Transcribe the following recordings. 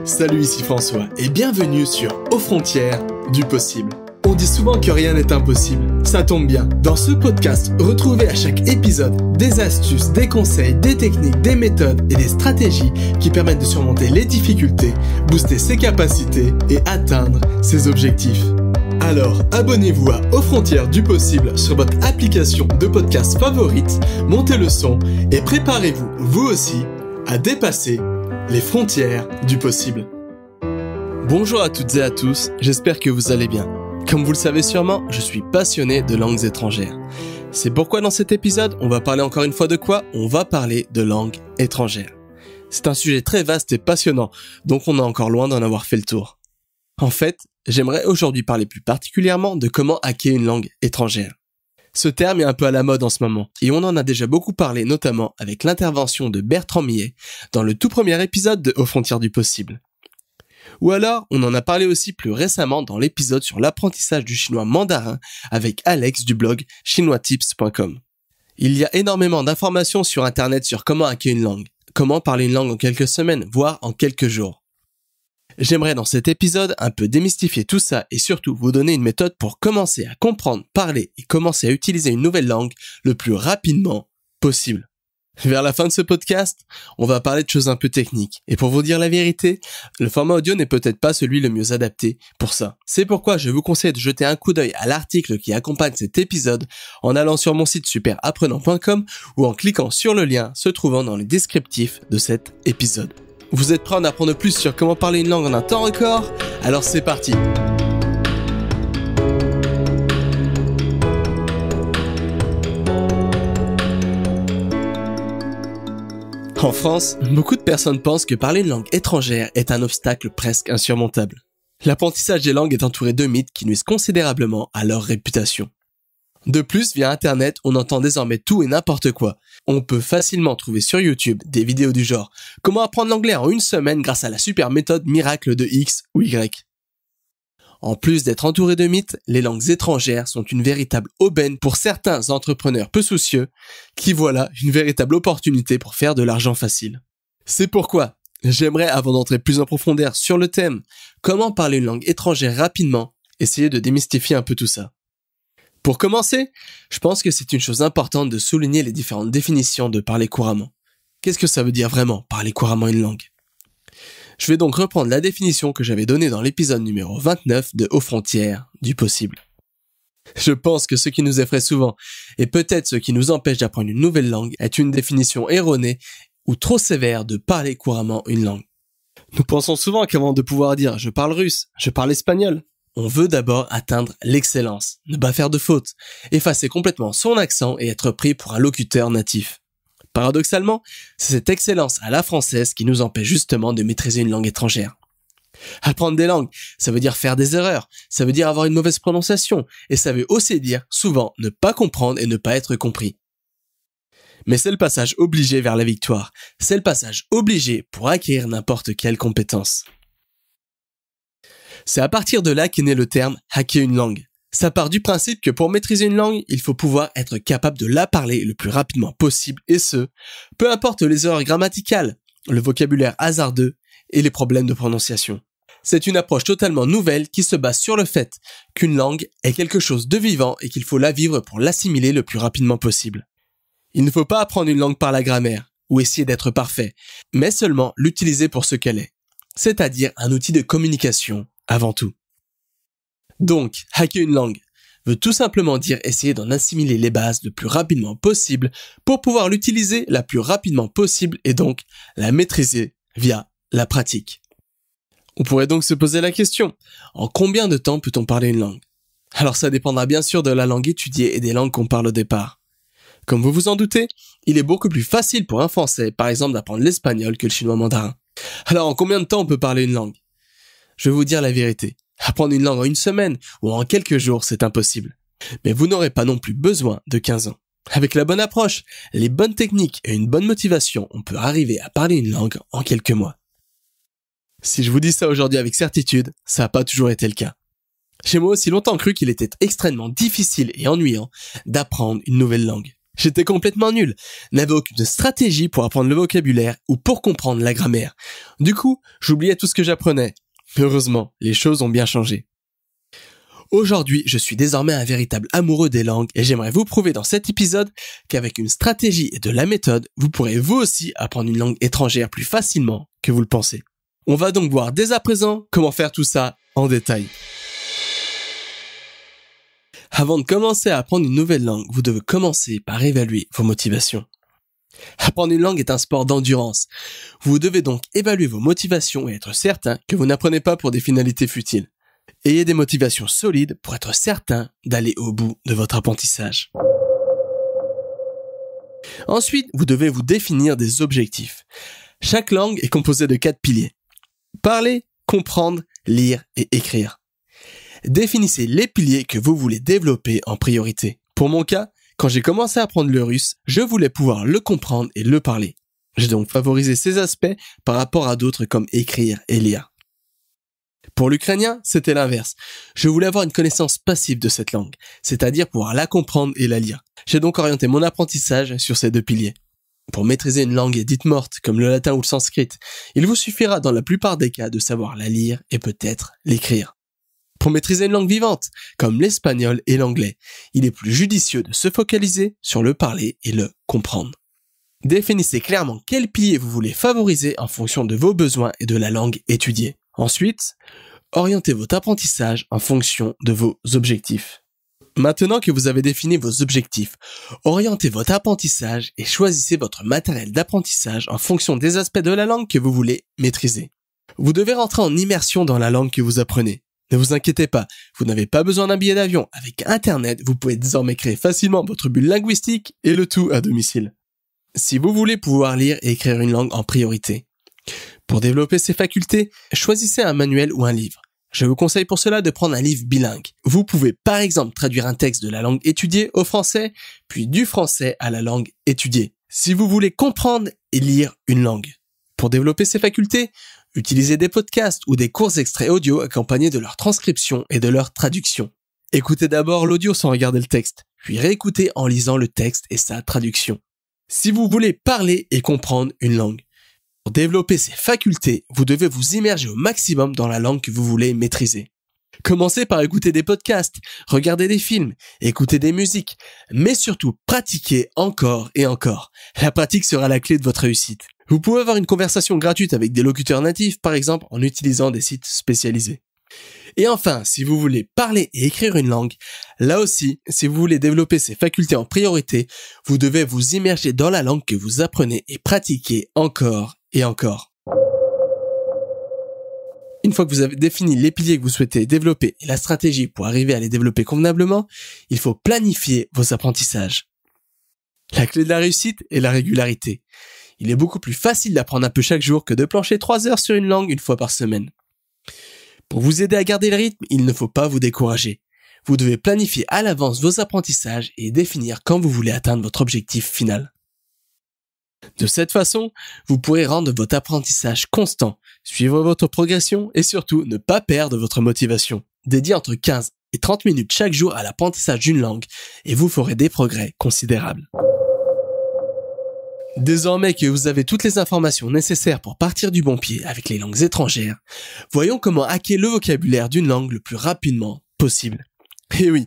Salut, ici François et bienvenue sur Aux frontières du possible. On dit souvent que rien n'est impossible, ça tombe bien. Dans ce podcast, retrouvez à chaque épisode des astuces, des conseils, des techniques, des méthodes et des stratégies qui permettent de surmonter les difficultés, booster ses capacités et atteindre ses objectifs. Alors, abonnez-vous à Aux frontières du possible sur votre application de podcast favorite, montez le son et préparez-vous, vous aussi, à dépasser les frontières du possible. Bonjour à toutes et à tous, j'espère que vous allez bien. Comme vous le savez sûrement, je suis passionné de langues étrangères. C'est pourquoi dans cet épisode, on va parler encore une fois de quoi ? On va parler de langues étrangères. C'est un sujet très vaste et passionnant, donc on est encore loin d'en avoir fait le tour. En fait, j'aimerais aujourd'hui parler plus particulièrement de comment hacker une langue étrangère. Ce terme est un peu à la mode en ce moment, et on en a déjà beaucoup parlé notamment avec l'intervention de Bertrand Millet dans le tout premier épisode de Aux frontières du possible. Ou alors, on en a parlé aussi plus récemment dans l'épisode sur l'apprentissage du chinois mandarin avec Alex du blog chinoistips.com. Il y a énormément d'informations sur internet sur comment hacker une langue, comment parler une langue en quelques semaines, voire en quelques jours. J'aimerais dans cet épisode un peu démystifier tout ça et surtout vous donner une méthode pour commencer à comprendre, parler et commencer à utiliser une nouvelle langue le plus rapidement possible. Vers la fin de ce podcast, on va parler de choses un peu techniques. Et pour vous dire la vérité, le format audio n'est peut-être pas celui le mieux adapté pour ça. C'est pourquoi je vous conseille de jeter un coup d'œil à l'article qui accompagne cet épisode en allant sur mon site superapprenant.com ou en cliquant sur le lien se trouvant dans les descriptifs de cet épisode. Vous êtes prêts à en apprendre plus sur comment parler une langue en un temps record ? Alors c'est parti ! En France, beaucoup de personnes pensent que parler une langue étrangère est un obstacle presque insurmontable. L'apprentissage des langues est entouré de mythes qui nuisent considérablement à leur réputation. De plus, via Internet, on entend désormais tout et n'importe quoi. On peut facilement trouver sur YouTube des vidéos du genre « Comment apprendre l'anglais en une semaine grâce à la super méthode miracle de X ou Y ». En plus d'être entouré de mythes, les langues étrangères sont une véritable aubaine pour certains entrepreneurs peu soucieux qui voient là une véritable opportunité pour faire de l'argent facile. C'est pourquoi j'aimerais, avant d'entrer plus en profondeur sur le thème « Comment parler une langue étrangère rapidement », essayer de démystifier un peu tout ça. Pour commencer, je pense que c'est une chose importante de souligner les différentes définitions de parler couramment. Qu'est-ce que ça veut dire vraiment, parler couramment une langue ? Je vais donc reprendre la définition que j'avais donnée dans l'épisode numéro 29 de Aux frontières du possible. Je pense que ce qui nous effraie souvent, et peut-être ce qui nous empêche d'apprendre une nouvelle langue, est une définition erronée ou trop sévère de parler couramment une langue. Nous pensons souvent qu'avant de pouvoir dire « je parle russe »,« je parle espagnol », on veut d'abord atteindre l'excellence, ne pas faire de fautes, effacer complètement son accent et être pris pour un locuteur natif. Paradoxalement, c'est cette excellence à la française qui nous empêche justement de maîtriser une langue étrangère. Apprendre des langues, ça veut dire faire des erreurs, ça veut dire avoir une mauvaise prononciation, et ça veut aussi dire, souvent, ne pas comprendre et ne pas être compris. Mais c'est le passage obligé vers la victoire, c'est le passage obligé pour acquérir n'importe quelle compétence. C'est à partir de là qu'est né le terme « hacker une langue ». Ça part du principe que pour maîtriser une langue, il faut pouvoir être capable de la parler le plus rapidement possible et ce, peu importe les erreurs grammaticales, le vocabulaire hasardeux et les problèmes de prononciation. C'est une approche totalement nouvelle qui se base sur le fait qu'une langue est quelque chose de vivant et qu'il faut la vivre pour l'assimiler le plus rapidement possible. Il ne faut pas apprendre une langue par la grammaire ou essayer d'être parfait, mais seulement l'utiliser pour ce qu'elle est, c'est-à-dire un outil de communication avant tout. Donc, hacker une langue veut tout simplement dire essayer d'en assimiler les bases le plus rapidement possible pour pouvoir l'utiliser la plus rapidement possible et donc la maîtriser via la pratique. On pourrait donc se poser la question, en combien de temps peut-on parler une langue ? Alors ça dépendra bien sûr de la langue étudiée et des langues qu'on parle au départ. Comme vous vous en doutez, il est beaucoup plus facile pour un Français, par exemple, d'apprendre l'espagnol que le chinois mandarin. Alors en combien de temps on peut parler une langue ? Je vais vous dire la vérité. Apprendre une langue en une semaine ou en quelques jours, c'est impossible. Mais vous n'aurez pas non plus besoin de 15 ans. Avec la bonne approche, les bonnes techniques et une bonne motivation, on peut arriver à parler une langue en quelques mois. Si je vous dis ça aujourd'hui avec certitude, ça n'a pas toujours été le cas. J'ai moi aussi longtemps cru qu'il était extrêmement difficile et ennuyant d'apprendre une nouvelle langue. J'étais complètement nul, n'avais aucune stratégie pour apprendre le vocabulaire ou pour comprendre la grammaire. Du coup, j'oubliais tout ce que j'apprenais. Heureusement, les choses ont bien changé. Aujourd'hui, je suis désormais un véritable amoureux des langues et j'aimerais vous prouver dans cet épisode qu'avec une stratégie et de la méthode, vous pourrez vous aussi apprendre une langue étrangère plus facilement que vous le pensez. On va donc voir dès à présent comment faire tout ça en détail. Avant de commencer à apprendre une nouvelle langue, vous devez commencer par évaluer vos motivations. Apprendre une langue est un sport d'endurance. Vous devez donc évaluer vos motivations et être certain que vous n'apprenez pas pour des finalités futiles. Ayez des motivations solides pour être certain d'aller au bout de votre apprentissage. Ensuite, vous devez vous définir des objectifs. Chaque langue est composée de 4 piliers. Parler, comprendre, lire et écrire. Définissez les piliers que vous voulez développer en priorité. Pour mon cas, quand j'ai commencé à apprendre le russe, je voulais pouvoir le comprendre et le parler. J'ai donc favorisé ces aspects par rapport à d'autres comme écrire et lire. Pour l'ukrainien, c'était l'inverse. Je voulais avoir une connaissance passive de cette langue, c'est-à-dire pouvoir la comprendre et la lire. J'ai donc orienté mon apprentissage sur ces 2 piliers. Pour maîtriser une langue dite morte, comme le latin ou le sanskrit, il vous suffira dans la plupart des cas de savoir la lire et peut-être l'écrire. Pour maîtriser une langue vivante, comme l'espagnol et l'anglais, il est plus judicieux de se focaliser sur le parler et le comprendre. Définissez clairement quel pilier vous voulez favoriser en fonction de vos besoins et de la langue étudiée. Ensuite, orientez votre apprentissage en fonction de vos objectifs. Maintenant que vous avez défini vos objectifs, orientez votre apprentissage et choisissez votre matériel d'apprentissage en fonction des aspects de la langue que vous voulez maîtriser. Vous devez rentrer en immersion dans la langue que vous apprenez. Ne vous inquiétez pas, vous n'avez pas besoin d'un billet d'avion. Avec Internet, vous pouvez désormais créer facilement votre bulle linguistique et le tout à domicile. Si vous voulez pouvoir lire et écrire une langue en priorité, pour développer ces facultés, choisissez un manuel ou un livre. Je vous conseille pour cela de prendre un livre bilingue. Vous pouvez par exemple traduire un texte de la langue étudiée au français, puis du français à la langue étudiée. Si vous voulez comprendre et lire une langue. Pour développer ces facultés, utilisez des podcasts ou des courts extraits audio accompagnés de leur transcription et de leur traduction. Écoutez d'abord l'audio sans regarder le texte, puis réécoutez en lisant le texte et sa traduction. Si vous voulez parler et comprendre une langue, pour développer ces facultés, vous devez vous immerger au maximum dans la langue que vous voulez maîtriser. Commencez par écouter des podcasts, regarder des films, écouter des musiques, mais surtout pratiquez encore et encore. La pratique sera la clé de votre réussite. Vous pouvez avoir une conversation gratuite avec des locuteurs natifs, par exemple en utilisant des sites spécialisés. Et enfin, si vous voulez parler et écrire une langue, là aussi, si vous voulez développer ces facultés en priorité, vous devez vous immerger dans la langue que vous apprenez et pratiquer encore et encore. Une fois que vous avez défini les piliers que vous souhaitez développer et la stratégie pour arriver à les développer convenablement, il faut planifier vos apprentissages. La clé de la réussite est la régularité. Il est beaucoup plus facile d'apprendre un peu chaque jour que de plancher 3 heures sur une langue une fois par semaine. Pour vous aider à garder le rythme, il ne faut pas vous décourager. Vous devez planifier à l'avance vos apprentissages et définir quand vous voulez atteindre votre objectif final. De cette façon, vous pourrez rendre votre apprentissage constant, suivre votre progression et surtout ne pas perdre votre motivation. Dédiez entre 15 et 30 minutes chaque jour à l'apprentissage d'une langue et vous ferez des progrès considérables. Désormais que vous avez toutes les informations nécessaires pour partir du bon pied avec les langues étrangères, voyons comment hacker le vocabulaire d'une langue le plus rapidement possible. Et oui,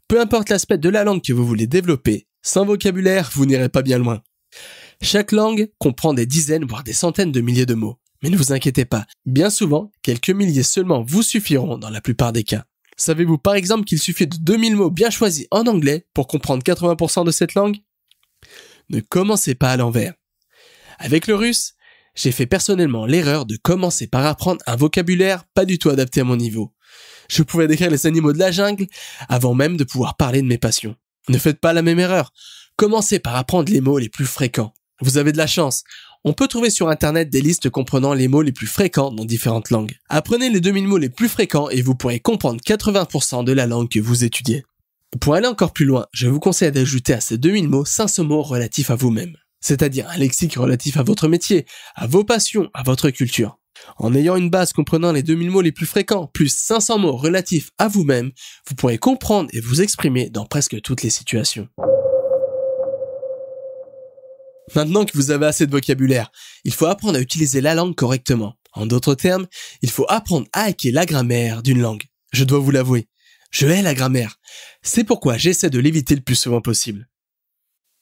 peu importe l'aspect de la langue que vous voulez développer, sans vocabulaire, vous n'irez pas bien loin. Chaque langue comprend des dizaines voire des centaines de milliers de mots. Mais ne vous inquiétez pas, bien souvent, quelques milliers seulement vous suffiront dans la plupart des cas. Savez-vous par exemple qu'il suffit de 2000 mots bien choisis en anglais pour comprendre 80% de cette langue ? Ne commencez pas à l'envers. Avec le russe, j'ai fait personnellement l'erreur de commencer par apprendre un vocabulaire pas du tout adapté à mon niveau. Je pouvais décrire les animaux de la jungle avant même de pouvoir parler de mes passions. Ne faites pas la même erreur. Commencez par apprendre les mots les plus fréquents. Vous avez de la chance. On peut trouver sur internet des listes comprenant les mots les plus fréquents dans différentes langues. Apprenez les 2000 mots les plus fréquents et vous pourrez comprendre 80% de la langue que vous étudiez. Pour aller encore plus loin, je vous conseille d'ajouter à ces 2000 mots 500 mots relatifs à vous-même. C'est-à-dire un lexique relatif à votre métier, à vos passions, à votre culture. En ayant une base comprenant les 2000 mots les plus fréquents, plus 500 mots relatifs à vous-même, vous pourrez comprendre et vous exprimer dans presque toutes les situations. Maintenant que vous avez assez de vocabulaire, il faut apprendre à utiliser la langue correctement. En d'autres termes, il faut apprendre à hacker la grammaire d'une langue. Je dois vous l'avouer, je hais la grammaire. C'est pourquoi j'essaie de l'éviter le plus souvent possible.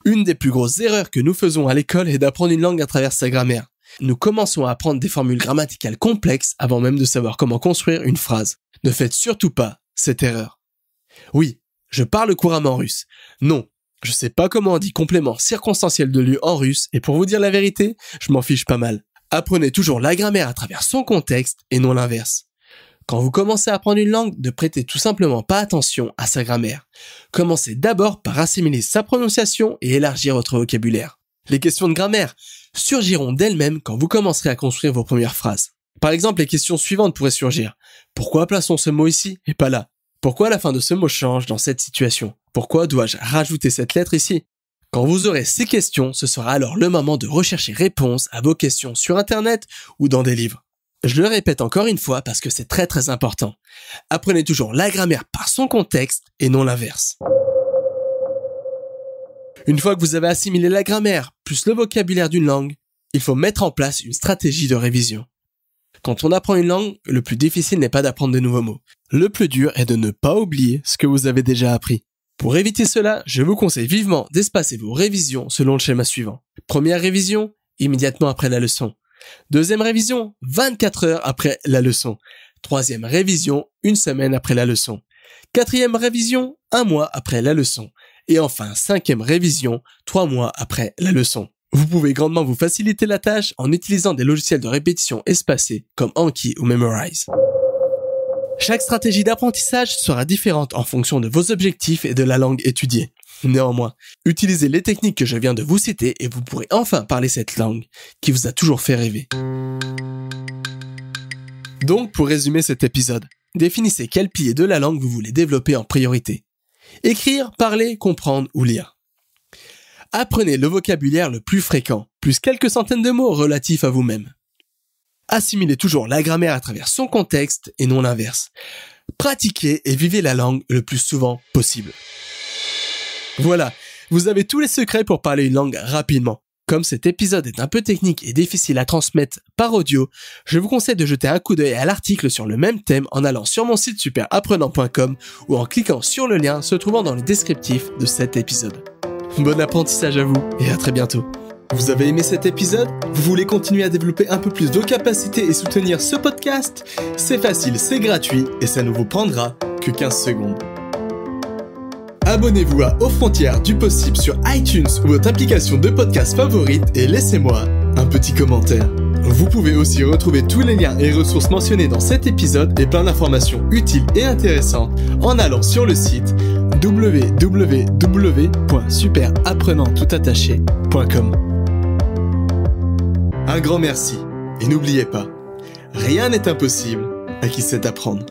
Une des plus grosses erreurs que nous faisons à l'école est d'apprendre une langue à travers sa grammaire. Nous commençons à apprendre des formules grammaticales complexes avant même de savoir comment construire une phrase. Ne faites surtout pas cette erreur. Oui, je parle couramment russe. Non, je sais pas comment on dit complément circonstanciel de lieu en russe, et pour vous dire la vérité, je m'en fiche pas mal. Apprenez toujours la grammaire à travers son contexte et non l'inverse. Quand vous commencez à apprendre une langue, ne prêtez tout simplement pas attention à sa grammaire. Commencez d'abord par assimiler sa prononciation et élargir votre vocabulaire. Les questions de grammaire surgiront d'elles-mêmes quand vous commencerez à construire vos premières phrases. Par exemple, les questions suivantes pourraient surgir. Pourquoi plaçons ce mot ici et pas là? Pourquoi la fin de ce mot change dans cette situation? Pourquoi dois-je rajouter cette lettre ici? Quand vous aurez ces questions, ce sera alors le moment de rechercher réponse à vos questions sur Internet ou dans des livres. Je le répète encore une fois parce que c'est très important. Apprenez toujours la grammaire par son contexte et non l'inverse. Une fois que vous avez assimilé la grammaire plus le vocabulaire d'une langue, il faut mettre en place une stratégie de révision. Quand on apprend une langue, le plus difficile n'est pas d'apprendre de nouveaux mots. Le plus dur est de ne pas oublier ce que vous avez déjà appris. Pour éviter cela, je vous conseille vivement d'espacer vos révisions selon le schéma suivant. Première révision, immédiatement après la leçon. Deuxième révision, 24 heures après la leçon. Troisième révision, 1 semaine après la leçon. Quatrième révision, 1 mois après la leçon. Et enfin, 5e révision, 3 mois après la leçon. Vous pouvez grandement vous faciliter la tâche en utilisant des logiciels de répétition espacés comme Anki ou Memrise. Chaque stratégie d'apprentissage sera différente en fonction de vos objectifs et de la langue étudiée. Néanmoins, utilisez les techniques que je viens de vous citer et vous pourrez enfin parler cette langue qui vous a toujours fait rêver. Donc, pour résumer cet épisode, définissez quel pilier de la langue vous voulez développer en priorité. Écrire, parler, comprendre ou lire. Apprenez le vocabulaire le plus fréquent, plus quelques centaines de mots relatifs à vous-même. Assimilez toujours la grammaire à travers son contexte et non l'inverse. Pratiquez et vivez la langue le plus souvent possible. Voilà, vous avez tous les secrets pour parler une langue rapidement. Comme cet épisode est un peu technique et difficile à transmettre par audio, je vous conseille de jeter un coup d'œil à l'article sur le même thème en allant sur mon site superapprenant.com ou en cliquant sur le lien se trouvant dans le descriptif de cet épisode. Bon apprentissage à vous et à très bientôt. Vous avez aimé cet épisode? Vous voulez continuer à développer un peu plus vos capacités et soutenir ce podcast? C'est facile, c'est gratuit et ça ne vous prendra que 15 secondes. Abonnez-vous à Aux Frontières du Possible sur iTunes ou votre application de podcast favorite et laissez-moi un petit commentaire. Vous pouvez aussi retrouver tous les liens et ressources mentionnés dans cet épisode et plein d'informations utiles et intéressantes en allant sur le site www.superapprenanttoutattaché.com. Un grand merci et n'oubliez pas, rien n'est impossible à qui sait apprendre.